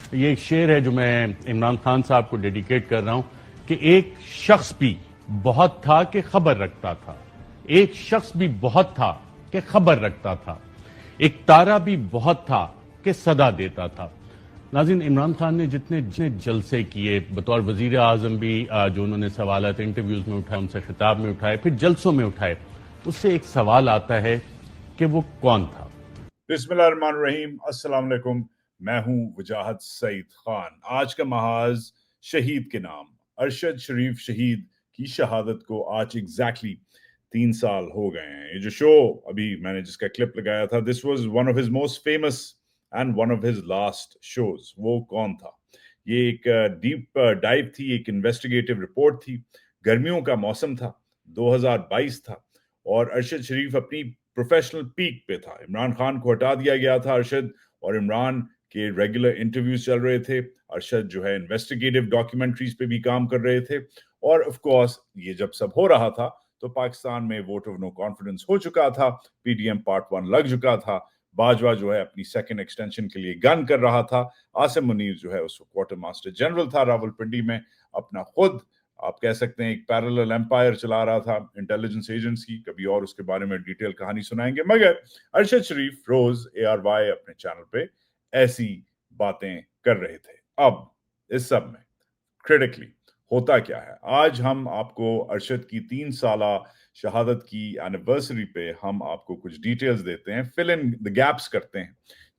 یہ ایک شعر ہے جو میں عمران خان صاحب کو ڈیڈیکیٹ کر رہا ہوں کہ ایک شخص بھی بہت تھا کہ خبر رکھتا تھا، ایک شخص بھی بہت تھا کہ خبر رکھتا تھا، ایک تارا بھی بہت تھا کہ صدا دیتا تھا۔ ناظرین، عمران خان نے جتنے جلسے کیے بطور وزیر اعظم بھی، جو انہوں نے سوالات انٹرویوز میں اٹھائے، ان سے خطاب میں اٹھائے، پھر جلسوں میں اٹھائے، اس سے ایک سوال آتا ہے کہ وہ کون تھا؟ بسم اللہ الرحمن الرحیم، السلام علیکم، میں ہوں وجاہت سعید خان۔ آج کا محاذ شہید کے نام، ارشد شریف شہید کی شہادت کو آج ایگزیکٹلی 3 سال ہو گئے ہیں۔ یہ جو شو ابھی میں نے جس کا کلپ لگایا تھا، this was one of his most famous and one of his last shows. وہ کون تھا؟ یہ ایک ڈیپ ڈائیو تھی، ایک انویسٹیگیٹو رپورٹ تھی۔ گرمیوں کا موسم تھا، 2022 تھا، اور ارشد شریف اپنی پروفیشنل پیک پہ تھا۔ عمران خان کو ہٹا دیا گیا تھا ارشد، اور عمران کے ریگولر انٹرویوز چل رہے تھے۔ ارشد جو ہے انویسٹیگیٹو ڈاکیومنٹریز پہ بھی کام کر رہے تھے، اور آف کورس یہ جب سب ہو رہا تھا تو پاکستان میں ووٹ آف نو کانفیڈنس ہو چکا تھا، پی ڈی ایم پارٹ 1 لگ چکا تھا، باجوہ جو ہے اپنی سیکنڈ ایکسٹینشن کے لیے گن کر رہا تھا، عاصم منیر جو ہے اس وقت کوارٹر ماسٹر جنرل تھا راولپنڈی میں، اپنا خود آپ کہہ سکتے ہیں ایک پیرلل امپائر چلا رہا تھا انٹیلیجنس ایجنٹس کی۔ کبھی اور اس کے بارے میں ڈیٹیل کہانی سنائیں گے، مگر ارشد شریف روز ARY اپنے چینل پہ ایسی باتیں کر رہے تھے۔ اب اس سب میں کریٹیکلی ہوتا کیا ہے؟ آج ہم آپ کو ارشد کی 3 سالہ شہادت کی اینیورسری پہ ہم آپ کو کچھ ڈیٹیلز دیتے ہیں، فل ان دی گیپس کرتے ہیں،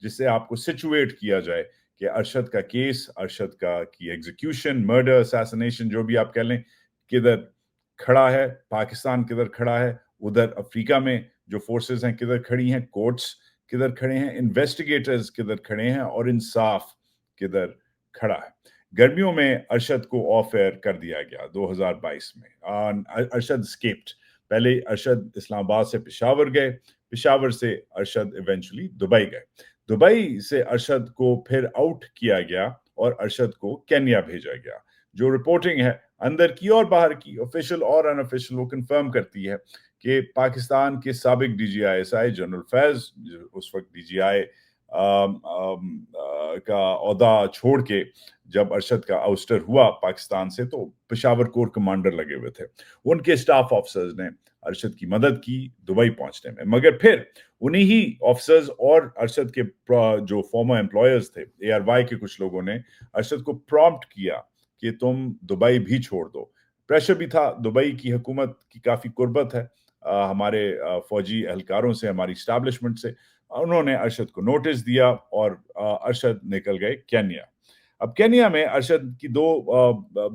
جس سے آپ کو سچویٹ کیا جائے کہ ارشد کا کیس، ارشد کی ایگزیکیوشن، مرڈر، اسیسینیشن، جو بھی آپ کہہ لیں، کدھر کھڑا ہے، پاکستان کدھر کھڑا ہے، ادھر افریقہ میں جو فورسز ہیں کدھر کھڑی ہیں، کورٹس کدھر کھڑے ہیں، انویسٹیگیٹرز کدھر کھڑے ہیں، اور انصاف کدھر کھڑا ہے۔ گرمیوں میں ارشد کو آف ایئر کر دیا گیا 2022 میں۔ ارشد اسکیپڈ۔ پہلے ارشد اسلام آباد سے پشاور گئے، پشاور سے ارشد ایونچولی دبئی گئے، دبئی سے ارشد کو پھر آؤٹ کیا گیا اور ارشد کو کینیا بھیجا گیا۔ جو رپورٹنگ ہے اندر کی اور باہر کی، آفیشل اور ان آفیشل، وہ کنفرم کرتی ہے کہ پاکستان کے سابق DGI جنرل فیض، اس وقت DGI کا عہدہ چھوڑ کے جب ارشد کا آؤسٹر ہوا پاکستان سے، تو پشاور کور کمانڈر لگے ہوئے تھے۔ ان کے اسٹاف آفیسرز نے ارشد کی مدد کی دبئی پہنچنے میں، مگر پھر انہی ہی آفیسرز اور ارشد کے جو فارمر امپلائرز تھے، ARY کے کچھ لوگوں نے ارشد کو پرومپٹ کیا کہ تم دبئی بھی چھوڑ دو۔ پریشر بھی تھا، دبئی کی حکومت کی کافی قربت ہے ہمارے فوجی اہلکاروں سے، ہماری اسٹیبلشمنٹ سے۔ انہوں نے ارشد کو نوٹس دیا اور ارشد نکل گئے کینیا۔ اب کینیا میں ارشد کی 2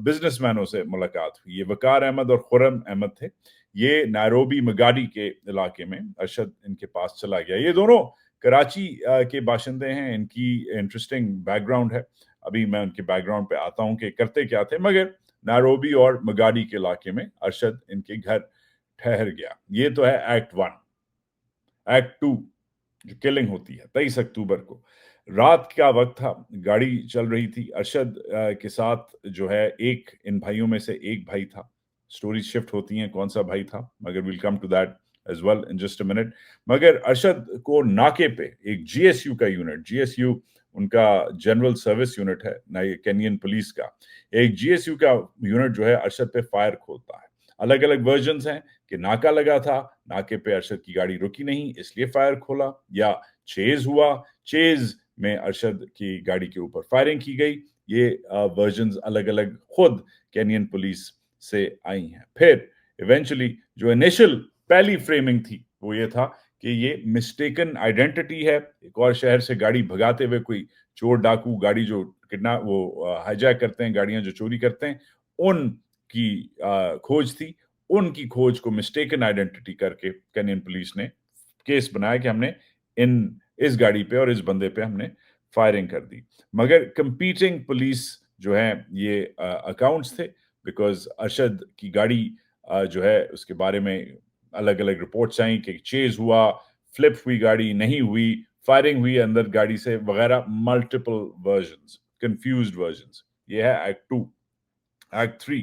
بزنس مینوں سے ملاقات ہوئی، یہ وقار احمد اور خرم احمد تھے۔ یہ نائروبی مگاڈی کے علاقے میں ارشد ان کے پاس چلا گیا۔ یہ دونوں کراچی کے باشندے ہیں، ان کی انٹرسٹنگ بیک گراؤنڈ ہے، ابھی میں ان کے بیک گراؤنڈ پہ آتا ہوں کہ کرتے کیا تھے، مگر نائروبی اور مگاڈی کے علاقے میں ارشد ان کے گھر ٹھہر گیا۔ یہ تو ہے ایکٹ 1۔ ایکٹ 2 جو کلنگ ہوتی ہے 23 اکتوبر کو رات کا وقت تھا، گاڑی چل رہی تھی، ارشد کے ساتھ جو ہے ان بھائیوں میں سے ایک بھائی تھا۔ سٹوریز شفٹ ہوتی ہیں کون سا بھائی تھا، مگر will come to that as well in just a minute. مگر ارشد کو ناکے پہ ایک GSU کا یونٹ، GSU ان کا جنرل سروس یونٹ ہے کینین پولیس کا، ایک GSU کا یونٹ جو ہے ارشد پہ فائر کھولتا ہے۔ الگ الگ ورژنز ہیں کہ ناکا لگا تھا، ناکے پہ ارشد کی گاڑی رکی نہیں اس لیے فائر کھولا، یا چیز ہوا، چیز میں ارشد کی گاڑی کے اوپر فائرنگ کی گئی۔ یہ ورژنز الگ الگ خود کینین پولیس سے آئی ہیں۔ پھر ایونچولی جو انیشل پہلی فریمنگ تھی وہ یہ تھا کہ یہ مسٹیکن آئیڈینٹی ہے، ایک اور شہر سے گاڑی بھگاتے ہوئے کوئی چور ڈاکو گاڑی جو وہ ہائی جیک کرتے ہیں، گاڑیاں جو چوری کرتے ہیں، ان کی کھوج تھی۔ ان کی کھوج کو مسٹیکن آئیڈینٹی کر کے کینین پولیس نے کیس بنایا کہ ہم نے اس گاڑی پہ اور اس بندے پہ ہم نے فائرنگ کر دی۔ مگر کمپیٹنگ پولیس جو ہیں یہ اکاؤنٹس تھے، بیکاز ارشد کی گاڑی جو ہے اس کے بارے میں الگ الگ رپورٹس آئیں کہ چیز ہوا، فلپ ہوئی گاڑی، نہیں ہوئی، فائرنگ ہوئی اندر گاڑی سے وغیرہ، ملٹیپل ورژنز، کنفیوزڈ ورژنز۔ یہ ہے act 2۔ Act 3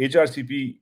HRCP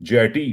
JIT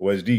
OSD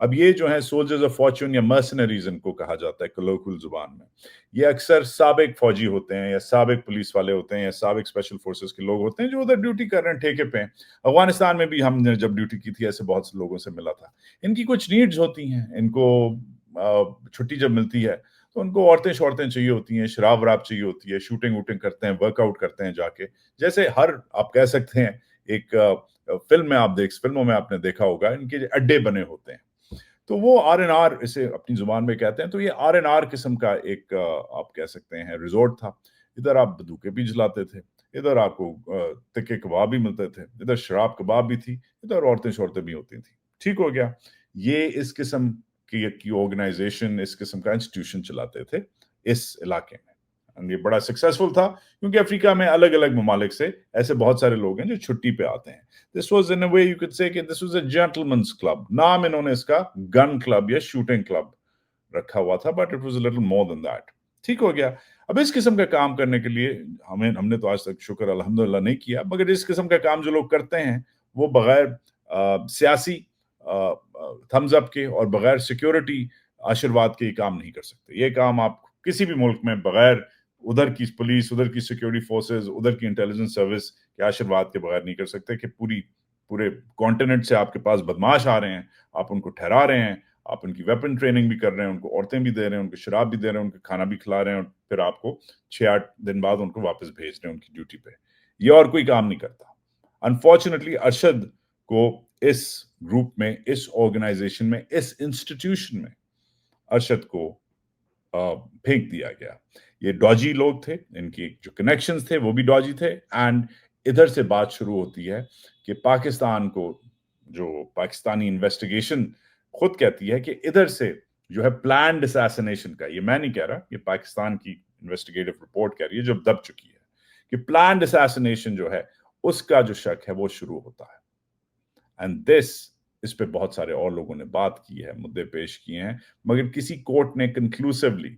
اب یہ جو ہیں سولجرز آف فارچون یا مرسنریز ان کو کہا جاتا ہے کلوکل زبان میں، یہ اکثر سابق فوجی ہوتے ہیں یا سابق پولیس والے ہوتے ہیں یا سابق اسپیشل فورسز کے لوگ ہوتے ہیں جو ادھر ڈیوٹی کر رہے ہیں ٹھیکے پہ ہیں. افغانستان میں بھی ہم نے جب ڈیوٹی کی تھی ایسے بہت سے لوگوں سے ملا تھا. ان کی کچھ نیڈز ہوتی ہیں، ان کو چھٹی جب ملتی ہے تو ان کو عورتیں شورتیں چاہیے ہوتی ہیں، شراب وراب چاہیے ہوتی ہے، شوٹنگ ووٹنگ کرتے ہیں، ورک آؤٹ کرتے ہیں جا کے، جیسے ہر آپ کہہ سکتے ہیں ایک فلموں میں آپ نے دیکھا ہوگا ان کے اڈے بنے ہوتے ہیں. تو وہ R&R اسے اپنی زبان میں کہتے ہیں. تو یہ R&R قسم کا ایک آپ کہہ سکتے ہیں ریزورٹ تھا. ادھر آپ بندوقیں بھی جلاتے تھے، ادھر آپ کو تکے کباب بھی ملتے تھے، ادھر شراب کباب بھی تھی، ادھر عورتیں شورتیں بھی ہوتی تھیں. ٹھیک ہو گیا. یہ اس قسم کی آرگنائزیشن، اس قسم کا انسٹیٹیوشن چلاتے تھے اس علاقے میں. یہ بڑا سکسیسفل تھا کیونکہ افریقہ میں الگ الگ ممالک سے ایسے بہت سارے لوگ ہیں جو چھٹی پہ آتے ہیں. This was in a way you could say کہ this was a gentleman's club. نام انہوں نے اس کا گن کلب یا شوٹنگ کلب رکھا ہوا تھا, but it was a little more than that. ٹھیک ہو گیا. اب اس قسم کا کام کرنے کے لیے ہم نے تو آج تک شکر الحمدللہ نہیں کیا, مگر اس قسم کا کام جو لوگ کرتے ہیں وہ بغیر سیاسی تھمز اپ کے اور بغیر سیکیورٹی آشرواد کے یہ کام نہیں کر سکتے. یہ کام آپ کسی بھی ملک میں بغیر ادھر کی پولیس, ادھر کی سیکیورٹی فورسز, ادھر کی انٹیلیجنس سروس کے آشرواد کے بغیر نہیں کر سکتے کہ پورے کانٹیننٹ سے آپ کے پاس بدماش آ رہے ہیں, آپ ان کو ٹھہرا رہے ہیں, آپ ان کی ویپن ٹریننگ بھی کر رہے ہیں, ان کو عورتیں بھی دے رہے ہیں, ان کو شراب بھی دے رہے ہیں, ان کو کھانا بھی کھلا رہے ہیں, اور پھر آپ کو 6-8 دن بعد ان کو واپس بھیج رہے ہیں ان کی ڈیوٹی پہ. یہ اور کوئی کام نہیں کرتا. انفارچونیٹلی ارشد کو اس گروپ میں, اس آرگنائزیشن میں, اس انسٹیٹیوشن میں ارشد کو پھینک دیا گیا. یہ ڈاجی لوگ تھے, ان کی جو کنیکشنز تھے وہ بھی ڈاجی تھے. اینڈ ادھر سے بات شروع ہوتی ہے کہ پاکستان کو, جو پاکستانی انویسٹیگیشن خود کہتی ہے کہ ادھر سے جو ہے پلانڈ اساسینیشن کا, یہ میں نہیں کہہ رہا, یہ پاکستان کی انویسٹیگیٹو رپورٹ کہہ رہی ہے جو دب چکی ہے, کہ پلانڈ اساسینیشن جو ہے اس کا جو شک ہے وہ شروع ہوتا ہے. اینڈ اس پہ بہت سارے اور لوگوں نے بات کی ہے, مدعے پیش کیے ہیں, مگر کسی کورٹ نے کنکلوسیولی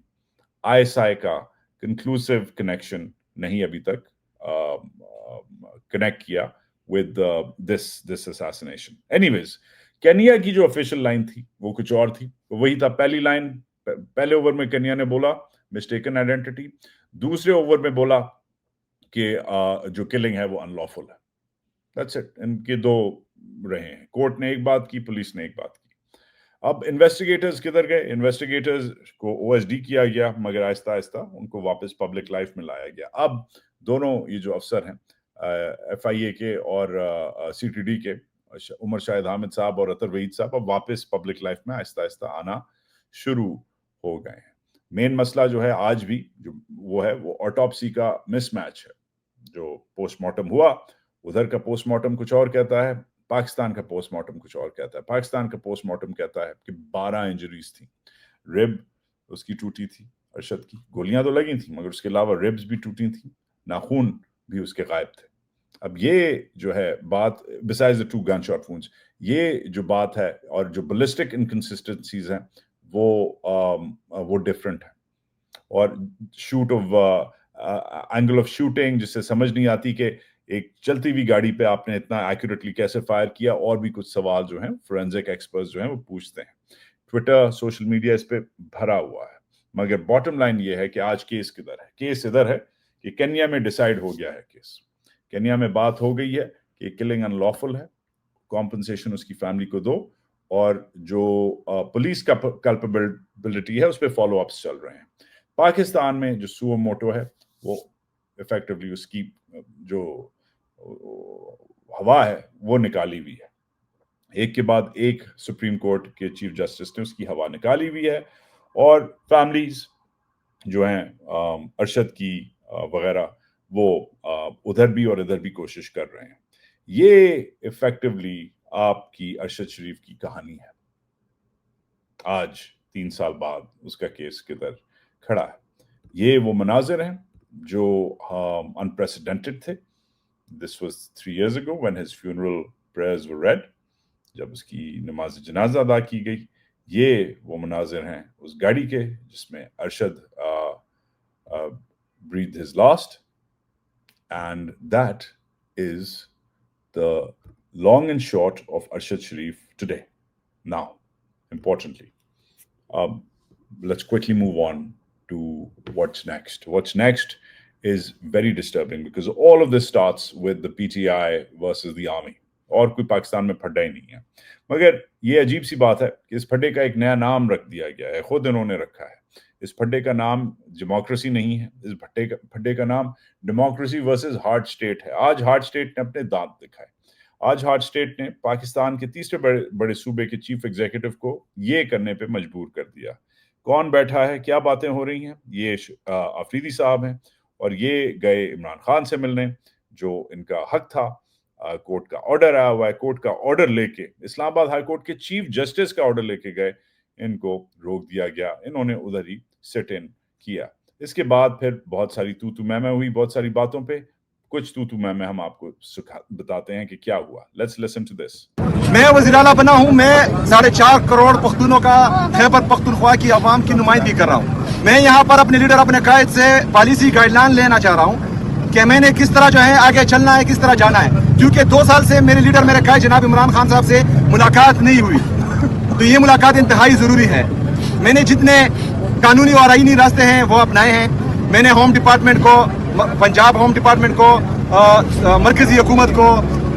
ISI کا کنکلوسیو کنیکشن نہیں ابھی تک کنیکٹ کیا with this assassination. Anyways, Kenya کی جو آفیشیل لائن تھی وہ کچھ اور تھی. وہی تھا پہلی لائن, پہلے اوور میں کینیا نے بولا مسٹیکن آئیڈینٹی, دوسرے اوور میں بولا کہ جو کلنگ ہے وہ ان لافل ہے. That's it. ان کے دو رہے ہیں, کورٹ نے ایک بات کی, پولیس نے ایک بات کی. اب انویسٹیگیٹرز کدھر گئے؟ انویسٹیگیٹرز کو OSD کیا گیا, مگر آہستہ آہستہ ان کو واپس پبلک لائف میں لایا گیا. اب دونوں یہ جو افسر ہیں FIA کے اور CTD کے, عمر شاہد حامد صاحب اور اطہر وحید صاحب, اب واپس پبلک لائف میں آہستہ آہستہ آنا شروع ہو گئے ہیں. مین مسئلہ جو ہے آج بھی جو وہ ہے وہ آٹوپسی کا مس میچ ہے. جو پوسٹ مارٹم ہوا, ادھر کا پوسٹ مارٹم کچھ اور کہتا ہے, پاکستان کا پوسٹ مارٹم کچھ اور کہتا ہے. پاکستان کا پوسٹ مارٹم کہتا ہے کہ 12 انجریز تھیں, رب اس کی ٹوٹی تھی, ارشد کی گولیاں تو لگی تھیں مگر اس کے علاوہ ربز بھی ٹوٹی تھیں, ناخون بھی اس کے غائب تھے. اب یہ جو ہے بات, besides the 2 gunshot wounds, یہ جو بات ہے اور جو ballistic inconsistencies ہیں وہ ڈفرینٹ ہیں. اور shoot of angle of shooting جس سے سمجھ نہیں آتی کہ ایک چلتی ہوئی گاڑی پہ آپ نے اتنا ایکوریٹلی کیسے فائر کیا, اور بھی کچھ سوال جو ہیں فورینزک ایکسپرٹس جو ہیں وہ پوچھتے ہیں. ٹویٹر, سوشل میڈیا اس پہ بھرا ہوا ہے, مگر باٹم لائن یہ ہے کہ آج کیس کدھر ہے؟ کیس ادھر ہے کہ کینیا میں ڈیسائیڈ ہو گیا ہے کیس. کینیا میں بات ہو گئی ہے کہ کلنگ ان لافل ہے, کمپنسیشن اس کی فیملی کو دو, اور جو پولیس کا کلپیبلٹی ہے اس پہ فالو اپس چل رہے ہیں. پاکستان میں جو سو موٹو ہے وہ ایفیکٹولی اس کی جو ہوا ہے وہ نکالی ہوئی ہے. ایک کے بعد ایک سپریم کورٹ کے چیف جسٹس نے اس کی ہوا نکالی ہوئی ہے, اور فیملیز جو ہیں ارشد کی وغیرہ وہ ادھر بھی اور ادھر بھی کوشش کر رہے ہیں. یہ ایفیکٹولی آپ کی ارشد شریف کی کہانی ہے. آج 3 سال بعد اس کا کیس کدھر کھڑا ہے. یہ وہ مناظر ہیں جو unprecedented تھے. This was 3 years ago when his funeral prayers were read, جب اس کی نماز جنازہ ادا کی گئی. یہ وہ مناظر ہیں اس گاڑی کے جس میں Arshad breathed his last, and that is the long and short of Arshad Sharif today. Now, importantly. Let's quickly move on to what's next. What's next is very disturbing because all of this starts with the PTI versus the army. اور کوئی پاکستان میں پھڈا ہی نہیں ہے. مگر یہ عجیب سی بات ہے کہ اس پھڈے کا ایک نیا نام رکھ دیا گیا ہے, خود انہوں نے رکھا ہے. اس پھڈے کا نام ڈیموکریسی نہیں ہے, اس پھڈے کا نام ڈیموکریسی ورسز ہارڈ اسٹیٹ ہے. آج ہارڈ اسٹیٹ نے اپنے دانت دکھائے. آج ہارڈ اسٹیٹ نے پاکستان کے تیسرے بڑے صوبے کے چیف ایگزیکٹو کو یہ کرنے پہ مجبور کر دیا. کون بیٹھا ہے, کیا باتیں ہو رہی ہیں؟ یہ آفریدی صاحب ہیں, اور یہ گئے عمران خان سے ملنے, جو ان کا حق تھا. کورٹ کا آرڈر آیا ہوا ہے, کورٹ کا آرڈر لے کے, اسلام آباد ہائی کورٹ کے چیف جسٹس کا آرڈر لے کے گئے, ان کو روک دیا گیا. انہوں نے ادھر ہی سٹ ان کیا. اس کے بعد پھر بہت ساری تو میں ہوئی بہت ساری باتوں پہ. کچھ تو میں ہم آپ کو بتاتے ہیں کہ کیا ہوا. Let's listen to this. میں وزیر اعلیٰ بنا ہوں. میں 4.5 کروڑ پختونوں کا خیبر پختونخوا کی عوام کی نمائندگی کر رہا ہوں. میں یہاں پر اپنے لیڈر اپنے قائد سے پالیسی گائیڈ لائن لینا چاہ رہا ہوں کہ میں نے کس طرح جو ہے آگے چلنا ہے, کس طرح جانا ہے. کیونکہ 2 سال سے میرے لیڈر میرے قائد جناب عمران خان صاحب سے ملاقات نہیں ہوئی, تو یہ ملاقات انتہائی ضروری ہے. میں نے جتنے قانونی اور آئینی راستے ہیں وہ اپنائے ہیں. میں نے ہوم ڈپارٹمنٹ کو, پنجاب ہوم ڈپارٹمنٹ کو, مرکزی حکومت کو,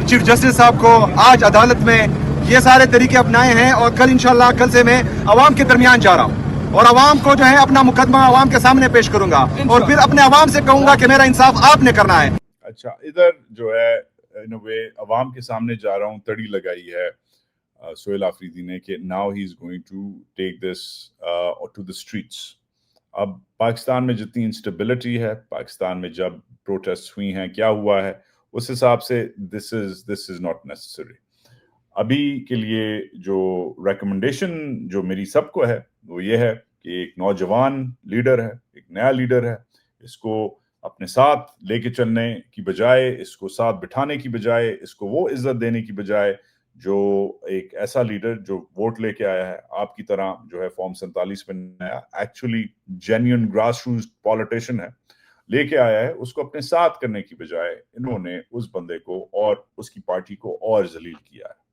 چیف جسٹس صاحب کو, آج عدالت میں یہ سارے طریقے اپنائے ہیں. اور کل انشاءاللہ کل سے میں عوام کے درمیان جا رہا ہوں اور عوام کو جو ہے اپنا مقدمہ عوام کے سامنے پیش کروں گا اور پھر اپنے عوام سے کہوں گا کہ میرا انصاف آپ نے کرنا ہے. اچھا, ادھر جو ہے عوام کے سامنے جا رہا ہوں تڑی لگائی ہے سہیل آفریدی نے کہ now he is going to take this to the streets. اب پاکستان میں جتنی انسٹیبلٹی ہے, پاکستان میں جب پروٹیسٹ ہوئی ہیں, کیا ہوا ہے, اس حساب سے دس از ناٹ نیسسری. ابھی کے لیے جو ریکمنڈیشن جو میری سب کو ہے وہ یہ ہے کہ ایک نوجوان لیڈر ہے, ایک نیا لیڈر ہے, اس کو اپنے ساتھ لے کے چلنے کی بجائے, اس کو ساتھ بٹھانے کی بجائے, اس کو وہ عزت دینے کی بجائے جو ایک ایسا لیڈر جو ووٹ لے کے آیا ہے آپ کی طرح, جو ہے فارم 47 میں نیا actually genuine grass root politician ہے, لے کے آیا ہے, اس کو اپنے ساتھ کرنے کی بجائے انہوں نے اس بندے کو اور اس کی پارٹی کو اور ذلیل کیا ہے.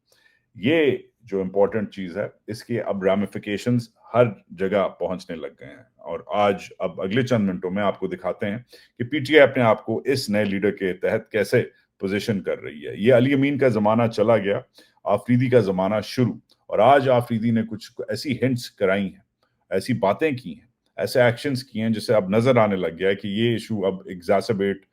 یہ جو امپورٹنٹ چیز ہے, اس کے اب رامیفیکیشنز ہر جگہ پہنچنے لگ گئے ہیں. اور آج اب اگلے چند منٹوں میں آپ کو دکھاتے ہیں کہ پی ٹی آئی اپنے آپ کو اس نئے لیڈر کے تحت کیسے پوزیشن کر رہی ہے. یہ علی امین کا زمانہ چلا گیا, آفریدی کا زمانہ شروع, اور آج آفریدی نے کچھ ایسی ہنٹس کرائی ہیں, ایسی باتیں کی ہیں, ایسے ایکشنز کیے ہیں جسے اب نظر آنے لگ گیا ہے کہ یہ ایشو اب ایگزاسبیٹ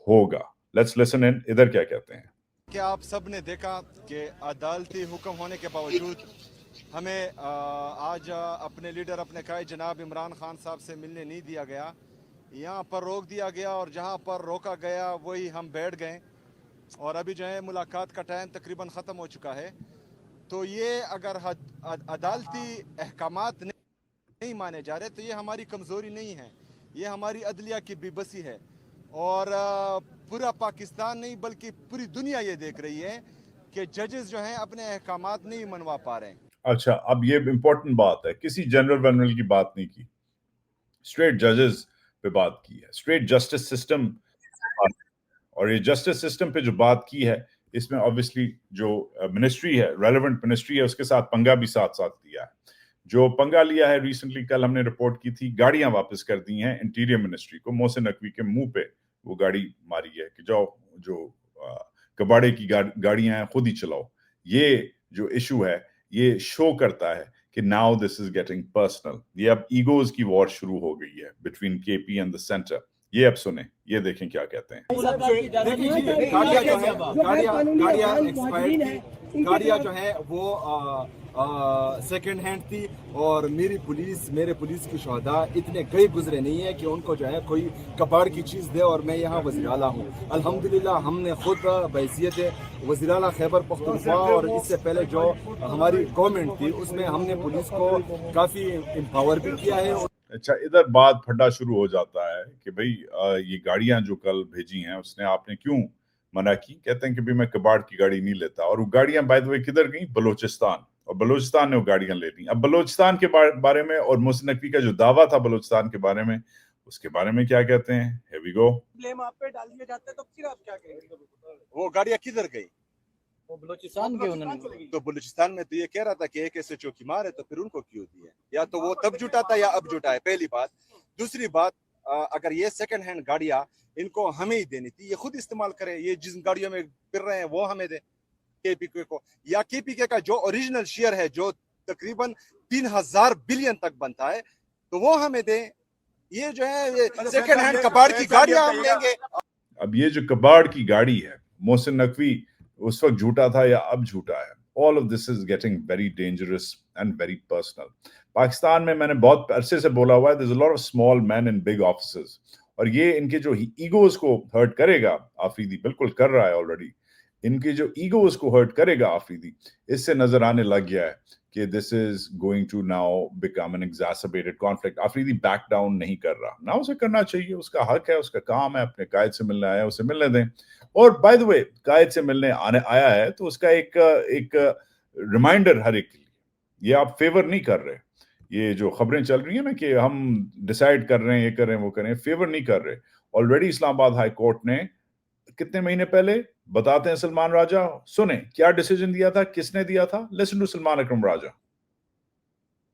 ہوگا. لیٹس لسن ان, ادھر کیا کہتے ہیں. کہ آپ سب نے دیکھا کہ عدالتی حکم ہونے کے باوجود ہمیں آج اپنے لیڈر اپنے قائد جناب عمران خان صاحب سے ملنے نہیں دیا گیا. یہاں پر روک دیا گیا اور جہاں پر روکا گیا وہی ہم بیٹھ گئے, اور ابھی جو ہے ملاقات کا ٹائم تقریباً ختم ہو چکا ہے. تو یہ اگر عدالتی احکامات نہیں مانے جا رہے تو یہ ہماری کمزوری نہیں ہے, یہ ہماری عدلیہ کی بے بسی ہے. اور پورا پاکستان نہیں بلکہ پوری دنیا یہ دیکھ رہی ہے کہ ججز جو ہیں اپنے احکامات نہیں منوا پا رہے ہیں. اچھا, اب یہ امپورٹنٹ بات ہے, کسی جنرل ونرل کی بات نہیں کی, اسٹریٹ ججز پہ بات کی ہے, اسٹریٹ جسٹس سسٹم. اور یہ جسٹس سسٹم پہ جو بات کی ہے, اس میں obviously جو منسٹری ہے, ریلیونٹ منسٹری ہے, اس کے ساتھ پنگا بھی ساتھ ساتھ لیا ہے. جو پنگا لیا ہے ریسنٹلی, کل ہم نے رپورٹ کی تھی, گاڑیاں واپس کر دی ہیں انٹیریئر منسٹری کو. محسن نقوی کے منہ پہ وہ گاڑی ماری ہے کہ جاؤ جو کباڑے کی گاڑیاں ہیں خود ہی چلاؤ. یہ جو ایشو ہے یہ شو کرتا ہے کہ now this is getting personal. یہ اب ایگوز کی وار شروع ہو گئی ہے بٹوین کے پی اینڈ دا سینٹر. یہ اب سنیں, یہ دیکھیں کیا کہتے ہیں. گاڑیاں جو ہیں وہ سیکنڈ ہینڈ تھی, اور میرے پولیس کی شہداء اتنے گئے گزرے نہیں ہیں کہ ان کو جو ہے کوئی کباڑ کی چیز دے. اور میں یہاں وزیر اعلیٰ ہوں, الحمدللہ ہم نے خود بحیثیت وزیر اعلیٰ خیبر پختونخوا اور اس سے پہلے جو ہماری گورنمنٹ تھی اس میں ہم نے پولیس کو کافی امپاور بھی کیا ہے. اچھا, ادھر بات پھڈا شروع ہو جاتا ہے کہ بھئی یہ گاڑیاں جو کل بھیجی ہیں اس نے آپ نے کیوں منع کی. کہتے ہیں کہ میں کباڑ کی گاڑی نہیں لیتا. اور وہ گاڑیاں بائی دی وے کدھر گئیں؟ بلوچستان. اور بلوچستان نے وہ گاڑیاں لے لیں. اب بلوچستان کے بارے میں اور محسن نقوی کا جو دعویٰ تھا بلوچستان کے بارے میں, اس کے بارے میں کیا کہتے ہیں. Here we go. بلیم آپ پہ ڈال دیا جاتا ہے تو پھر آپ کیا کہیں گے؟ وہ گاڑیاں کدھر گئی؟ وہ بلوچستان کے انہوں نے تو بلوچستان میں تو یہ کہہ رہا تھا کہ ایک ایسے چوکی مار ہے تو پھر ان کو کیوں دیا؟ یا تو وہ تب جھوٹا تھا یا اب جھوٹا ہے، پہلی بات۔ دوسری بات، اگر یہ سیکنڈ ہینڈ گاڑیاں ان کو ہمیں ہی دینی تھی، یہ خود استعمال کریں، یہ جن گاڑیوں میں پھر رہے ہیں وہ ہمیں دیں کے پی کے کو، یا کے پی کے کا جو اوریجنل شیئر ہے جو تقریباً 3000 بلین تک بنتا ہے تو وہ ہمیں دیں۔ یہ جو ہے یہ سیکنڈ ہینڈ کباڑ کی گاڑیاں ہم لیں گے۔ اب یہ جو کباڑ کی گاڑی ہے، محسن نقوی اس وقت جھوٹا تھا یا اب جھوٹا ہے، all of this is getting very dangerous and very personal۔ Pakistan میں نے بہت عرصے سے بولا ہوا ہے there's a lot of small men in big offices، اور یہ ان کے جو ایگوز کو ہرٹ کرے گا، آفریدی بالکل کر رہا ہے آلریڈی، ان کی جو ایگوز کو ہرٹ کرے گا آفریدی، اس سے نظر آنے لگ گیا ہے کہ this is going to now become an exacerbated conflict۔ Afridi back down نہیں کر رہا، نہ اسے کرنا چاہیے، اس کا حق ہے، اس کا کام ہے، اپنے قائد سے ملنے آیا اسے ملنے دیں۔ اور بائی دا وے قائد سے ملنے آیا ہے تو اس کا ایک ریمائنڈر ہر ایک کے لیے، یہ آپ فیور نہیں کر رہے، یہ جو خبریں چل رہی ہیں نا کہ ہم ڈیسائیڈ کر رہے ہیں، یہ کر رہے ہیں وہ کر رہے ہیں، فیور نہیں کر رہے۔ آلریڈی اسلام آباد ہائی کورٹ نے کتنے مہینے پہلے بتاتے ہیں سلمان راجہ، سنیں کیا ڈیسیجن دیا تھا، کس نے دیا تھا، لسن ٹو سلمان اکرم راجہ۔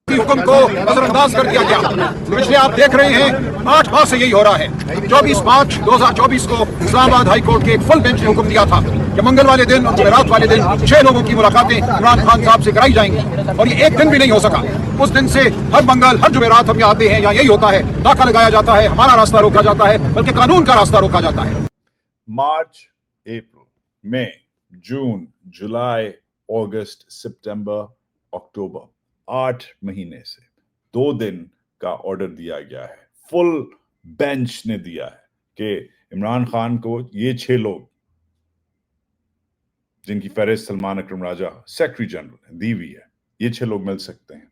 حکم کو نظر انداز کر دیا گیا، پچھلے آپ دیکھ رہے ہیں 8 ماہ سے یہی ہو رہا ہے۔ 24 مارچ 2024 کو اسلام آباد ہائی کورٹ کے ایک فل بینچ نے حکم دیا تھا کہ منگل والے دن اور جمعرات والے دن 6 لوگوں کی ملاقاتیں عمران خان صاحب سے کرائی جائیں گی، اور یہ ایک دن بھی نہیں ہو سکا۔ اس دن سے ہر منگل ہر جمعرات ہم یہاں آتے ہیں، یہاں یہی ہوتا ہے، ناکہ لگایا جاتا ہے، ہمارا راستہ روکا جاتا ہے، بلکہ قانون کا راستہ روکا جاتا ہے۔ مارچ، اپریل، مئی، جون، جولائی، اگست، سپتمبر، اکتوبر، 8 مہینے سے 2 دن کا آرڈر دیا گیا ہے، فل بینچ نے دیا ہے کہ عمران خان کو یہ 6 لوگ جن کی فہرست سلمان اکرم راجہ سیکرٹری جنرل نے دی ہوئی ہے، یہ 6 لوگ مل سکتے ہیں۔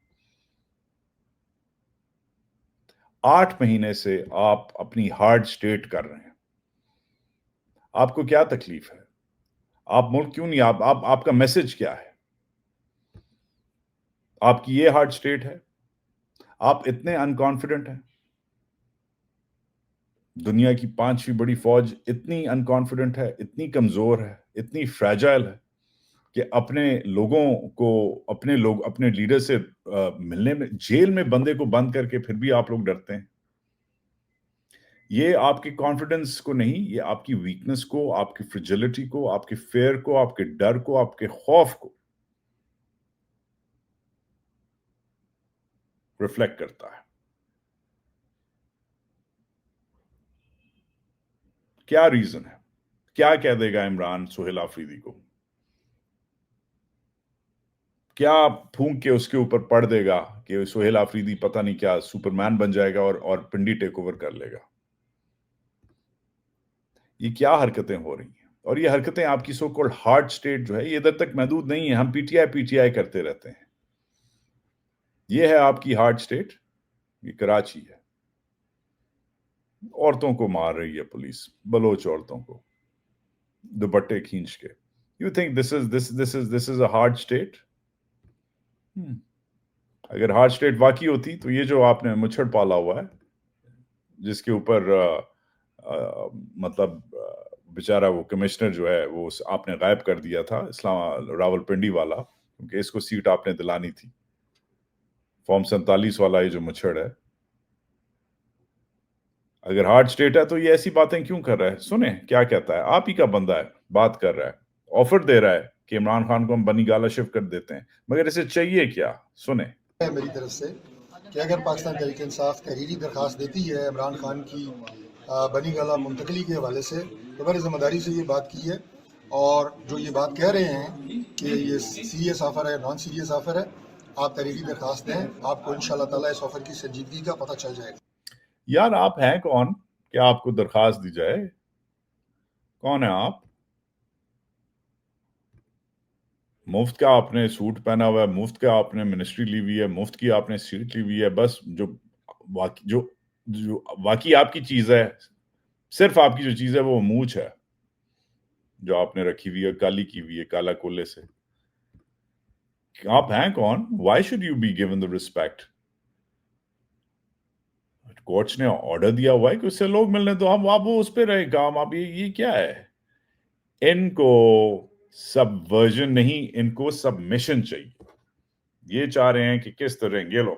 8 مہینے سے آپ اپنی ہارڈ سٹیٹ کر رہے ہیں، آپ کو کیا تکلیف ہے؟ آپ ملک کیوں نہیں، آپ کا میسج کیا ہے؟ آپ کی یہ ہارڈ سٹیٹ ہے، آپ اتنے انکانفیڈنٹ ہیں، دنیا کی 5ویں بڑی فوج اتنی انکانفیڈنٹ ہے، اتنی کمزور ہے، اتنی فریجائل ہے کہ اپنے لوگوں کو اپنے لیڈر سے ملنے میں، جیل میں بندے کو بند کر کے پھر بھی آپ لوگ ڈرتے ہیں۔ یہ آپ کے کانفیڈنس کو نہیں، یہ آپ کی ویکنس کو، آپ کی فریجلٹی کو، آپ کے فیئر کو، آپ کے ڈر کو، آپ کے خوف کو ریفلیکٹ کرتا ہے۔ کیا ریزن ہے؟ کیا کہہ دے گا عمران سہیل آفریدی کو؟ کیا پھونک کے اس کے اوپر پڑ دے گا کہ سہیل آفریدی پتہ نہیں کیا سپرمین بن جائے گا اور پنڈی ٹیک اوور کر لے گا؟ یہ کیا حرکتیں ہو رہی ہیں؟ اور یہ حرکتیں آپ کی سو کالڈ ہارڈ سٹیٹ جو ہے، یہ ادھر تک محدود نہیں ہے، ہم پی ٹی آئی کرتے رہتے ہیں۔ یہ ہے آپ کی ہارڈ سٹیٹ، یہ کراچی ہے، عورتوں کو مار رہی ہے پولیس، بلوچ عورتوں کو دوپٹے کھینچ کے۔ You think this is a hard state? اگر ہارڈ سٹیٹ واقعی ہوتی تو یہ جو آپ نے مچھڑ پالا ہوا ہے، جس کے اوپر مطلب بیچارہ وہ کمشنر جو ہے وہ آپ نے غائب کر دیا تھا، اسلام راول پنڈی والا، کیونکہ اس کو سیٹ آپ نے دلانی تھی، فارم 47 والا یہ جو مچھڑ ہے، اگر ہارڈ سٹیٹ ہے تو یہ ایسی باتیں کیوں کر رہا ہے؟ سنیں کیا کہتا ہے، آپ ہی کا بندہ ہے، بات کر رہا ہے، آفر دے رہا ہے کہ عمران خان کو ہم بنی گالہ شفٹ کر دیتے ہیں، مگر اسے چاہیے کیا؟ سنیں۔ میری طرف سے کہ اگر پاکستان تحریک انصاف تحریری درخواست دیتی ہے عمران خان کی بنی گالہ منتقلی کے حوالے سے، تو میں نے ذمہ داری سے یہ بات کی ہے، اور جو یہ بات کہہ رہے ہیں کہ یہ سیریس آفر ہے، نان سیریس آفر ہے، آپ تحریری درخواست دیں، آپ کو انشاءاللہ تعالیٰ اس آفر کی سنجیدگی کا پتہ چل جائے گا۔ یار آپ ہیں کون کہ آپ کو درخواست دی جائے؟ کون ہے آپ؟ مفت کا آپ نے سوٹ پہنا ہوا ہے، مفت کا آپ نے منسٹری لی ہوئی ہے، مفت کی آپ نے سیٹ لی ہوئی ہے، بس جو واقعی آپ کی چیز ہے، صرف آپ کی جو چیز ہے وہ مونچھ ہے جو آپ نے رکھی ہوئی ہے، کالی کی ہوئی ہے، کالا کولے سے۔ آپ ہیں کون؟ Why should you be given the respect? Courts نے آرڈر دیا ہوا ہے کہ اس سے لوگ ملنے تو ہم آپ وہ اس پہ رہے کام، آپ یہ کیا ہے؟ ان کو سب ورژن نہیں, ان کو سبمیشن چاہیے. یہ چاہ رہے ہیں کہ کس طرح یہ لو,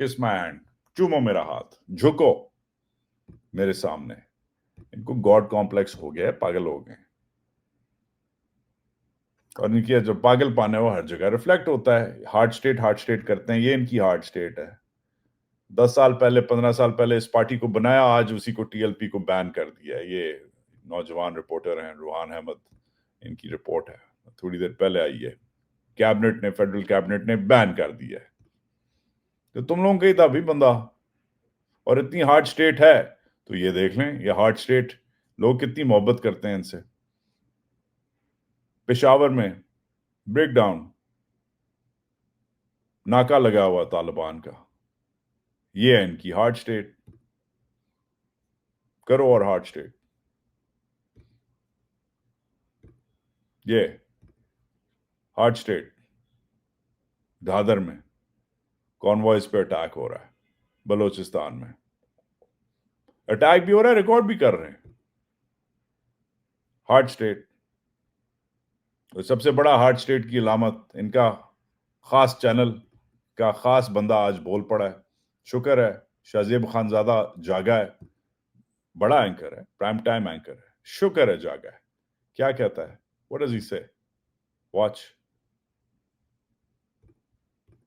کس مائی ہینڈ, چومو میرا ہاتھ, جھکو میرے سامنے. ان کو گاڈ کمپلیکس ہو گیا ہے, پاگل ہو گئے. اور ان کی جو پاگل پان ہے وہ ہر جگہ ریفلیکٹ ہوتا ہے. ہارٹ سٹیٹ کرتے ہیں, یہ ان کی ہارٹ سٹیٹ ہے. 10 سال پہلے 15 سال پہلے اس پارٹی کو بنایا, آج اسی کو ٹی ایل پی کو بین کر دیا. یہ نوجوان رپورٹر ہیں, روحان احمد, ان کی رپورٹ ہے, تھوڑی دیر پہلے آئی ہے. کیبنٹ نے, فیڈرل کیبنٹ نے بین کر دیا ہے. تو تم لوگوں کا ہی تھا بھی بندہ, اور اتنی ہارٹ سٹیٹ ہے تو یہ دیکھ لیں, یہ ہارٹ سٹیٹ لوگ کتنی محبت کرتے ہیں ان سے. پشاور میں بریک ڈاؤن, ناکا لگا ہوا طالبان کا, یہ ہے ان کی ہارٹ سٹیٹ. کرو اور ہارٹ سٹیٹ. یہ ہارٹ سٹیٹ دھادر میں کانوائز پہ اٹیک ہو رہا ہے, بلوچستان میں اٹیک بھی ہو رہا ہے, ریکارڈ بھی کر رہے ہیں. Heart state. سب سے بڑا ہارٹ سٹیٹ کی علامت ان کا خاص چینل کا خاص بندہ آج بول پڑا ہے. شکر ہے شاہزیب خان زادہ جاگا ہے, بڑا اینکر ہے, پرائم ٹائم اینکر ہے. شکر ہے جاگا ہے. کیا کہتا ہے, what does he say? Watch.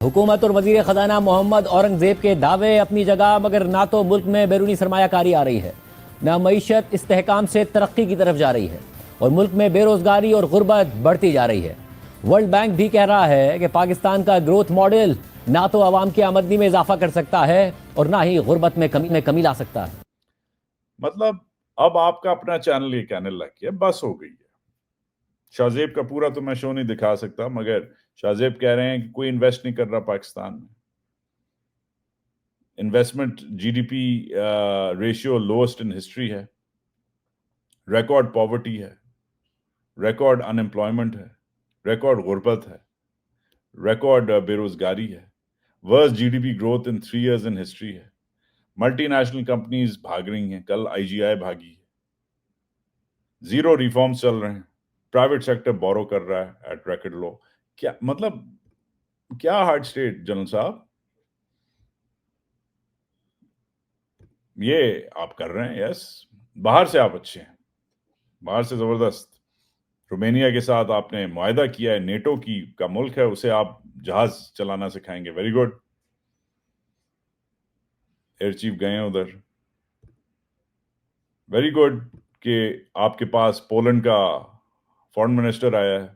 حکومت اور وزیر خزانہ محمد اورنگزیب کے دعوے اپنی جگہ, مگر نہ تو ملک میں بیرونی سرمایہ کاری آ رہی ہے, نہ معیشت استحکام سے ترقی کی طرف جا رہی ہے, اور ملک میں بے روزگاری اور غربت بڑھتی جا رہی ہے. ورلڈ بینک بھی کہہ رہا ہے کہ پاکستان کا گروتھ ماڈل نہ تو عوام کی آمدنی میں اضافہ کر سکتا ہے اور نہ ہی غربت میں کمی لا سکتا ہے. مطلب اب آپ کا اپنا چینل یہ کہنے لگ گیا, بس ہو گئی ہے. شاہزیب کا پورا تو میں شو نہیں دکھا سکتا, مگر شاہزیب کہہ رہے ہیں کہ کوئی انویسٹ نہیں کر رہا پاکستان میں. Investment G D P ratio lowest in history ہے, ریکارڈ پاورٹی ہے, ریکارڈ ان امپلائمنٹ ہے, ریکارڈ غربت ہے, ریکارڈ بے روزگاری ہے, worst G D P growth in 3 years in history ہے. ملٹی نیشنل کمپنیز بھاگ رہی ہیں, کل آئی جی آئی بھاگی ہے. زیرو ریفارمز چل رہے ہیں, پرائیویٹ سیکٹر بورو کر رہا ہے ایٹ ریکارڈ لو. کیا مطلب, کیا ہارڈ سٹیٹ جنرل صاحب یہ آپ کر رہے ہیں. یس, باہر سے آپ اچھے ہیں, باہر سے زبردست. رومینیا کے ساتھ آپ نے معاہدہ کیا ہے, نیٹو کی کا ملک ہے, اسے آپ جہاز چلانا سکھائیں گے. Very good. ایئر چیف گئے ہیں ادھر. ویری گڈ کہ آپ کے پاس پولینڈ کا فارن منسٹر آیا ہے,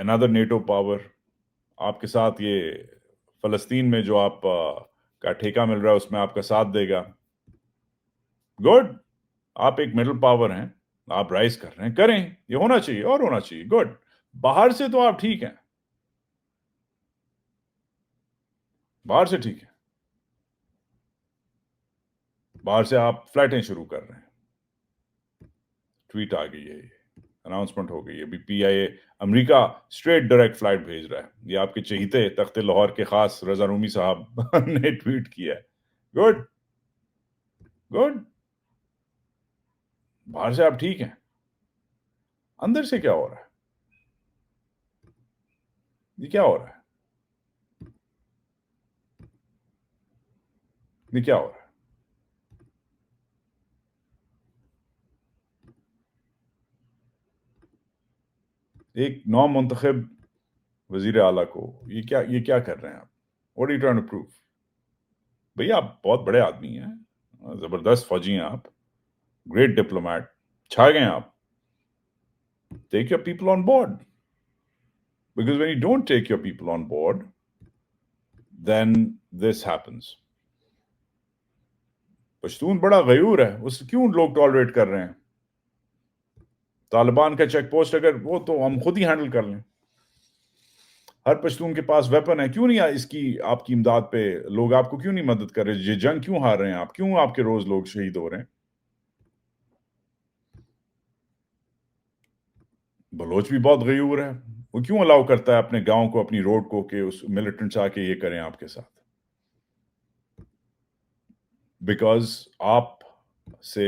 another نیٹو پاور. آپ کے ساتھ یہ فلسطین میں جو آپ کا ٹھیکہ مل رہا ہے اس میں آپ کا ساتھ دے گا. گڈ. آپ ایک مڈل پاور ہیں, آپ رائز کر رہے ہیں, کریں, یہ ہونا چاہیے اور ہونا چاہیے. گڈ. باہر سے تو آپ ٹھیک ہیں, باہر سے ٹھیک ہے, باہر سے آپ فلائٹیں شروع کر رہے ہیں. ٹویٹ آ گئی ہے, اناؤنسمنٹ ہو گئی ہے. ابھی پی آئی اے امریکہ اسٹریٹ ڈائریکٹ فلائٹ بھیج رہا ہے. یہ آپ کے چہیتے تخت لاہور کے خاص رضا رومی صاحب نے ٹویٹ کیا ہے. Good good. باہر سے آپ ٹھیک ہیں, اندر سے کیا ہو رہا ہے, یہ کیا ہو رہا ہے, یہ کیا ہو رہا ہے. ایک نو منتخب وزیر اعلیٰ کو یہ کیا کر رہے ہیں آپ. What you trying to prove. بھئی آپ بہت بڑے آدمی ہیں, زبردست فوجی ہیں آپ, گریٹ ڈپلومیٹ, چھا گئے آپ. Take your people on board, because when you don't take your people on board then this happens. Pashtun بڑا غیور ہے, اس کیوں لوگ ٹالریٹ کر رہے ہیں. طالبان کا چیک پوسٹ اگر وہ تو ہم خود ہی ہینڈل کر لیں. ہر پشتون کے پاس ویپن ہے, کیوں نہیں اس کی آپ کی امداد پہ لوگ آپ کو کیوں نہیں مدد کر رہے. یہ جنگ کیوں ہار رہے ہیں آپ, کیوں آپ کے روز لوگ شہید ہو رہے ہیں. بلوچ بھی بہت غیور ہے, وہ کیوں الاؤ کرتا ہے اپنے گاؤں کو, اپنی روڈ کو, کہ اس ملٹنٹس آ کے یہ کریں آپ کے ساتھ. بیکاز آپ سے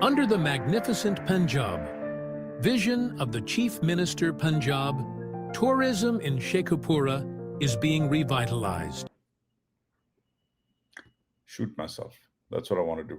Under the magnificent Punjab, vision of the Chief Minister Punjab, tourism in Sheikhupura is being revitalized. Shoot myself. That's what I want to do.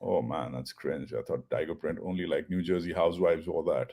Oh man, that's cringe. I thought tiger print only like New Jersey housewives, all that.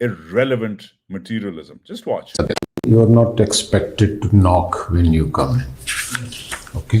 irrelevant materialism. Just watch. You are not expected to knock when you come in. Okay?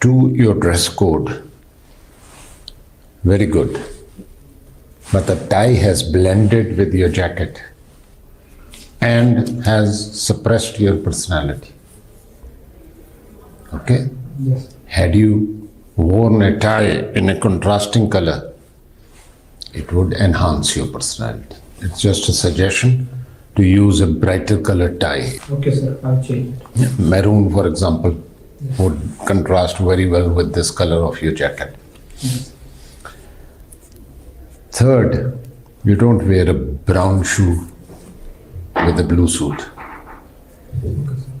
To your dress code, very good, but the tie has blended with your jacket and has suppressed your personality. Okay? Yes. Had you worn a tie in a contrasting color, it would enhance your personality. It's just a suggestion to use a brighter colored tie. Okay, sir. I'll change it. Maroon, for example, would contrast very well with this color of your jacket. Yes. Third, you don't wear a brown shoe with a blue suit. Okay, sir.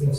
Yes.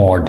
odd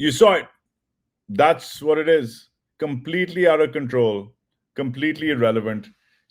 You saw it. That's what it is. Completely out of control, completely irrelevant.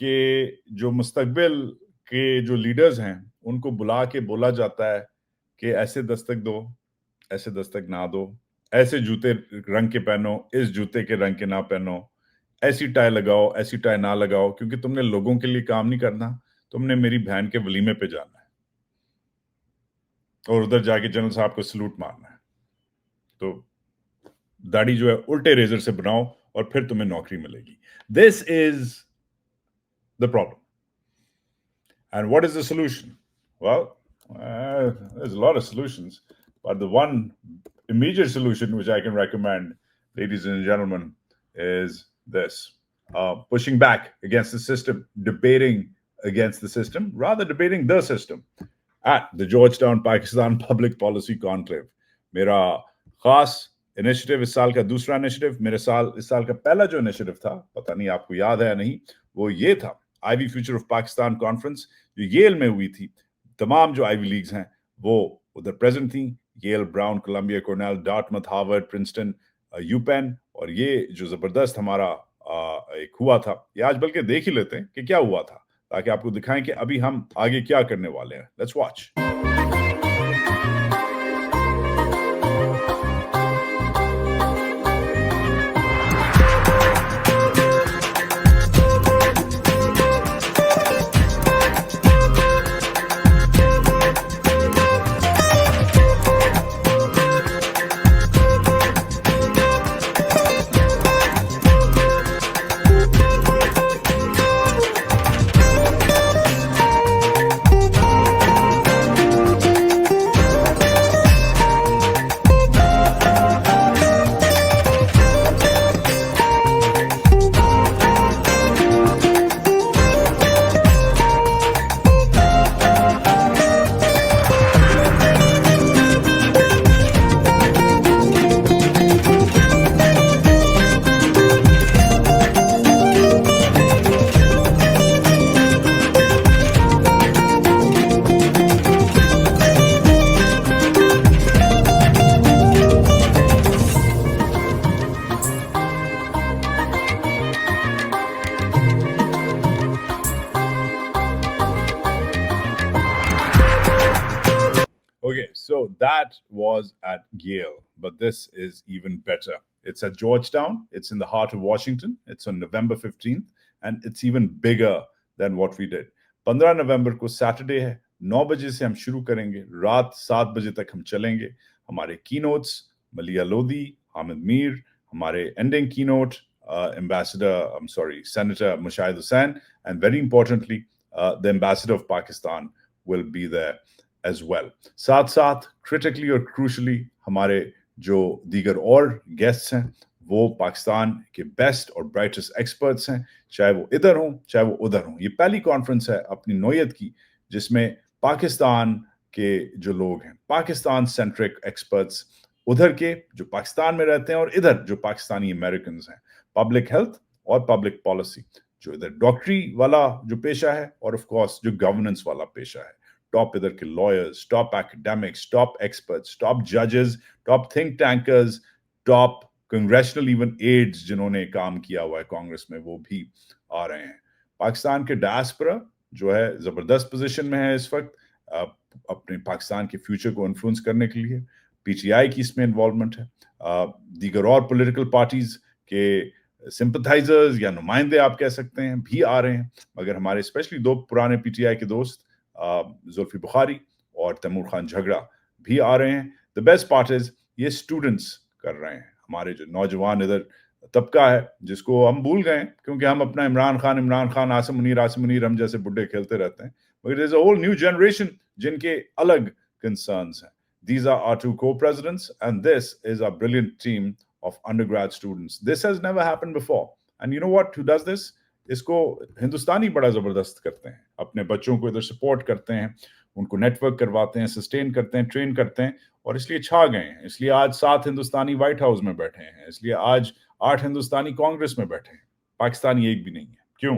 کہ جو مستقبل کے جو leaders ہیں ان کو بلا کے بولا جاتا ہے کہ ایسے دستک دو، ایسے دستک نہ دو، ایسے جوتے رنگ کے پہنو، اس جوتے کے رنگ کے نہ پہنو، ایسی ٹائی لگاؤ، ایسی ٹائی نہ لگاؤ، کیونکہ تم نے لوگوں کے لیے کام نہیں کرنا، تم نے میری بہن کے ولیمے پہ جانا ہے اور ادھر جا کے جنرل صاحب کو سلوٹ مارنا ہے. تو داڑھی جو ہے الٹے ریزر سے بناؤ اور پھر تمہیں نوکری ملے گی. This is the problem. And what is the solution? Well, there's a lot of solutions, but the one immediate solution which I can recommend, ladies and gentlemen, is this. Pushing back against the system, debating against the system, rather debating the system at the Georgetown Pakistan Public Policy Conclave. میرا خاص initiative اس سال کا دوسرا initiative, اس سال کا پہلا جو initiative تھا، پتہ نہیں آپ کو یاد ہے یا نہیں، وہ یہ تھا آئی وی فیوچر آف پاکستان کانفرنس جو ییل میں ہوئی تھی. تمام جو آئی وی لیگز ہیں وہ ادھر پریزنٹ تھیں، Yale, Brown, Columbia, Cornell, Dartmouth, Harvard, Princeton, U Penn. اور یہ جو زبردست ہمارا ایک ہوا تھا، یہ آج بلکہ دیکھ ہی لیتے ہیں کہ کیا ہوا تھا، تاکہ آپ کو دکھائیں کہ ابھی ہم آگے کیا کرنے والے ہیں. Let's watch. Okay, so that was at Yale, but this is even better. It's at Georgetown. It's in the heart of Washington. It's on November 15th, and it's even bigger than what we did. 15 نومبر کو Saturday ہے. 9 بجے سے ہم شروع کریں گے، رات 7 بجے تک ہم چلیں گے. ہمارے کی نوٹس ملیہ لودھی، حامد میر، ہمارے اینڈنگ کی note senator Mushahid Hussain, and very importantly the ambassador of Pakistan will be there as well. ساتھ ساتھ critically اور crucially ہمارے جو دیگر اور گیسٹس ہیں وہ پاکستان کے بیسٹ اور برائٹسٹ ایکسپرٹس ہیں، چاہے وہ ادھر ہوں چاہے وہ ادھر ہوں. یہ پہلی کانفرنس ہے اپنی نوعیت کی جس میں پاکستان کے جو لوگ ہیں، پاکستان سینٹرک ایکسپرٹس، ادھر کے جو پاکستان میں رہتے ہیں اور ادھر جو پاکستانی امریکنز ہیں، پبلک ہیلتھ اور پبلک پالیسی، جو ادھر ڈاکٹری والا جو پیشہ ہے اور آف کورس جو گورننس والا پیشہ ہے. ٹاپ ادھر کے lawyers, top academics, top experts, top ججز، top think tankers, top congressional even aides جنہوں نے کام کیا ہوا ہے کانگریس میں، وہ بھی آ رہے ہیں. پاکستان کے ڈائسپورا جو ہے زبردست پوزیشن میں ہے اس وقت اپنے پاکستان کے فیوچر کو انفلوئنس کرنے کے لیے. پی ٹی آئی کی اس میں انوالومنٹ ہے، دیگر اور پولیٹیکل پارٹیز کے سمپتھائزرز یا نمائندے آپ کہہ سکتے ہیں بھی آ رہے ہیں، مگر ہمارے اسپیشلی 2 پرانے پی ٹی آئی کے دوست زلفی بخاری اور تیمور خان جھگڑا بھی آ رہے ہیں. دا بیسٹ پارٹ از یہ اسٹوڈنٹس کر رہے ہیں، ہمارے جو نوجوان ادھر طبقہ ہے جس کو ہم بھول گئے کیونکہ ہم اپنا عمران خان، عاصم منیر ہم جیسے بڈھے کھیلتے رہتے ہیں، مگر there is a whole new generation جن کے الگ کنسرنز ہیں. These are our 2 co-presidents and this is our brilliant team of undergrad students. This has never happened before. And you know what? Who does this? اس کو ہندوستانی بڑا زبردست کرتے ہیں، اپنے بچوں کو ادھر سپورٹ کرتے ہیں، ان کو نیٹ ورک کرواتے ہیں، سسٹین کرتے ہیں، ٹرین کرتے ہیں، اور اس لیے چھا گئے ہیں. اس لیے آج 7 ہندوستانی وائٹ ہاؤس میں بیٹھے ہیں، اس لیے آج 8 ہندوستانی کانگریس میں بیٹھے ہیں. پاکستانی ایک بھی نہیں ہے. کیوں؟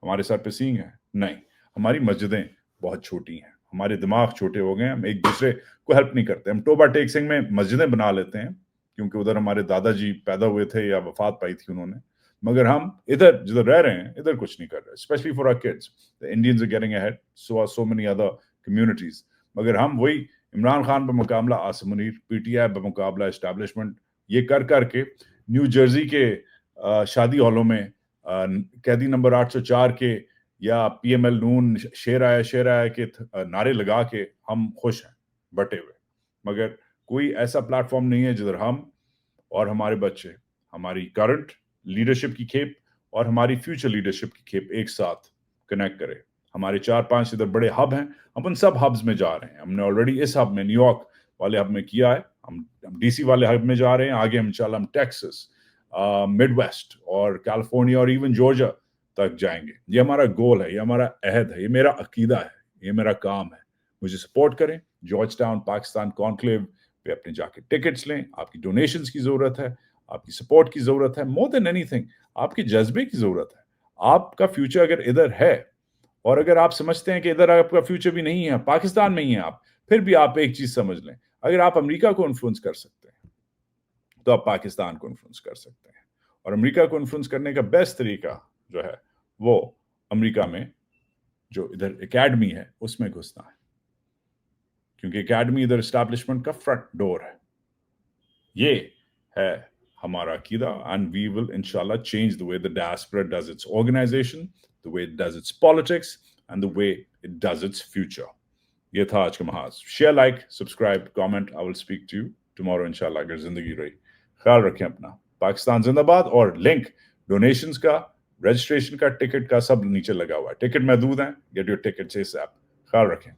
ہمارے سر پہ سینگ ہے؟ نہیں، ہماری مسجدیں بہت چھوٹی ہیں، ہمارے دماغ چھوٹے ہو گئے ہیں، ہم ایک دوسرے کو ہیلپ نہیں کرتے. ہم ٹوبا ٹیک سنگھ میں مسجدیں بنا لیتے ہیں کیونکہ ادھر ہمارے دادا جی پیدا ہوئے تھے یا وفات پائی تھی انہوں نے، مگر ہم ادھر جدھر رہ رہے ہیں ادھر کچھ نہیں کر رہے, especially for our kids. The Indians are getting ahead, so are so many other communities. مگر ہم وہی عمران خان بمقابلہ آصف منیر, پی ٹی آئی بمقابلہ اسٹیبلشمنٹ, یہ کر کے نیو جرسی کے شادی ہالوں میں قیدی نمبر 804 کے یا پی ایم ایل نون شیر آیا کے نعرے لگا کے ہم خوش ہیں بٹے ہوئے. مگر کوئی ایسا پلیٹ فارم نہیں ہے جدھر ہم اور ہمارے بچے ہماری کرنٹ لیڈرشپ کی کھیپ اور ہماری فیوچر لیڈرشپ کی کھیپ ایک ساتھ کنیکٹ کرے. ہمارے 4-5 ادھر بڑے ہب ہیں, ہم ان سب ہبز میں جا رہے ہیں. ہم نے آلریڈی اس ہب میں نیو یارک والے ہب میں کیا ہے, ہم ڈی سی والے ہب میں جا رہے ہیں, آگے ہم انشاءاللہ ہم ٹیکسس, مڈ ویسٹ اور کیلیفورنیا اور ایون جارجیا تک جائیں گے. یہ ہمارا گول ہے, یہ ہمارا عہد ہے, یہ میرا عقیدہ ہے, یہ میرا کام ہے. مجھے سپورٹ کریں. جارج ٹاؤن پاکستان کانکلیو پہ اپنے جا کے ٹکٹس لیں. آپ کی ڈونیشنز کی ضرورت ہے, آپ کی سپورٹ کی ضرورت ہے, مور دین اینی تھنگ آپ کے جذبے کی ضرورت ہے. آپ کا فیوچر اگر ادھر ہے اور اگر آپ سمجھتے ہیں کہ ادھر آپ کا فیوچر بھی نہیں ہے, پاکستان میں ہی ہیں آپ, پھر بھی آپ ایک چیز سمجھ لیں, اگر آپ امریکہ کو انفلوئنس کر سکتے ہیں تو آپ پاکستان کو انفلوئنس کر سکتے ہیں. اور امریکہ کو انفلوئنس کرنے کا بیسٹ طریقہ جو ہے وہ امریکہ میں جو ادھر اکیڈمی ہے اس میں گھسنا ہے, کیونکہ اکیڈمی ادھر اسٹیبلشمنٹ کا فرنٹ ڈور ہے. یہ ہے ہمارا عقیدہ, and we will inshallah change the way the diaspora does its organization, the way it does its politics, and the way it does its future. یہ تھا آج کا محاذ. Share, like, subscribe, comment. I will speak to you tomorrow inshallah اگر زندگی رہی. خیال رکھیں اپنا. پاکستان زندہ باد. اور لنک ڈونیشنز کا, رجسٹریشن کا, ٹکٹ کا سب نیچے لگا ہوا ہے. ٹکٹ محدود ہیں, get your tickets ASAP. خیال رکھیں.